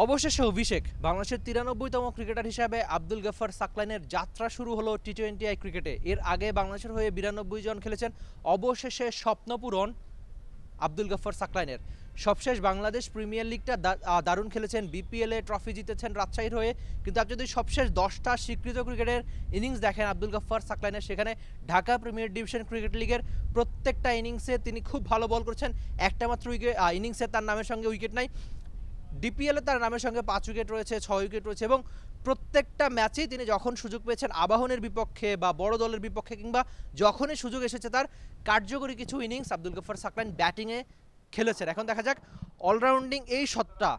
অবশেষে অভিষেক বাংলাদেশের 93তম ক্রিকেটার হিসাবে আব্দুল গফফার সাকলাইনের যাত্রা শুরু হলো টি-20 ক্রিকেটে। এর আগে বাংলাদেশের হয়ে 92 জন খেলেছেন। অবশেষে স্বপ্নপূরণ আব্দুল গফফার সাকলাইনের। সবশেষ বাংলাদেশ প্রিমিয়ার লিগটা দারুণ খেলেছেন, বিপিএলে ট্রফি জিতেছেন রাজশাহীর হয়ে। কিন্তু আপনি যদি সবশেষ 10টা স্বীকৃত ক্রিকেটের ইনিংস দেখেন আব্দুল গফফার সাকলাইনের, সেখানে ঢাকা প্রিমিয়ার ডিভিশন ক্রিকেট লিগের প্রত্যেকটা ইনিংসে তিনি খুব ভালো বল করছেন। একটা মাত্র ইনিংসে তার নামের সঙ্গে উইকেট নাই। ডিপিএলে তার নামের সঙ্গে 5 উইকেট রয়েছে, 6 উইকেট রয়েছে এবং প্রত্যেকটা ম্যাচেই তিনি যখন সুযোগ পেয়েছেন আবাহনের বিপক্ষে বা বড় দলের বিপক্ষে কিংবা যখনই সুযোগ এসেছে তার কার্যকরী কিছু ইনিংস আব্দুল গফফার সাকলাইন ব্যাটিংয়ে খেলেছেন। এখন দেখা যাক অলরাউন্ডিং এই শটটা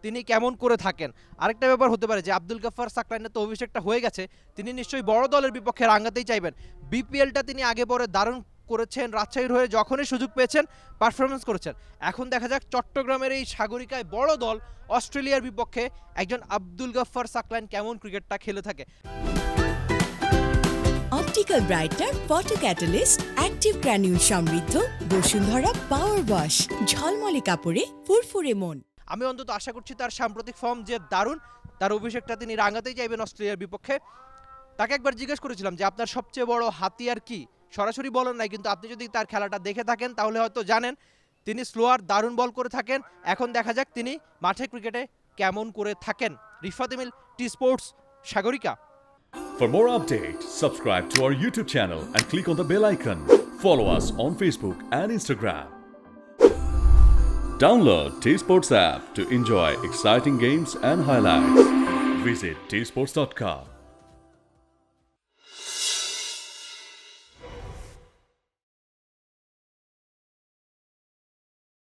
তিনি কেমন করে থাকেন। আরেকটা ব্যাপার হতে পারে যে আব্দুল গফফার সাকলাইনের তো অভিষেকটা হয়ে গেছে, তিনি নিশ্চয়ই বড় দলের বিপক্ষে রাঙাতেই চাইবেন। বিপিএলটা তিনি আগে পরে দারুণ করেছেন, রাজশাহীর হয়ে যখনই সুযোগ পেয়েছেন পারফরমেন্স করেছেন। এখন দেখা যাক চট্টগ্রামের এই সাগরিকায় বড় দল অস্ট্রেলিয়ার বিপক্ষে একজন আব্দুল গফফার সাকলাইন কেমন ক্রিকেটটা খেলে থাকে। Optical brighter photo catalyst active granule সমৃদ্ধ বসুন্ধরা পাওয়ার ওয়াশ, ঝলমলে কাপড়ে ফুরফুরে মন। আমি অন্তত আশা করছি তার সাম্প্রতিক ফর্ম যে দারুণ, তার অভিষেকটা তিনি রাঙাতেই চাইবেন অস্ট্রেলিয়ার বিপক্ষে। তাকে একবার জিজ্ঞেস করেছিলাম যে আপনার সবচেয়ে বড় হাতিয়ার কি, সরাসরি বলেন নাই, কিন্তু আপনি যদি তার খেলাটা দেখে থাকেন তাহলে হয়তো জানেন তিনি স্লোয়ার দারুণ বল করে থাকেন। এখন দেখা যাক তিনি মাঠে ক্রিকেটে কেমন করে থাকেন। Rifat Emil, T sports, Sagarika. For more updates, subscribe to our YouTube channel and click on the bell icon. Follow us on Facebook and Instagram. Download T-Sports app to enjoy exciting games and highlights. Visit tsports.com.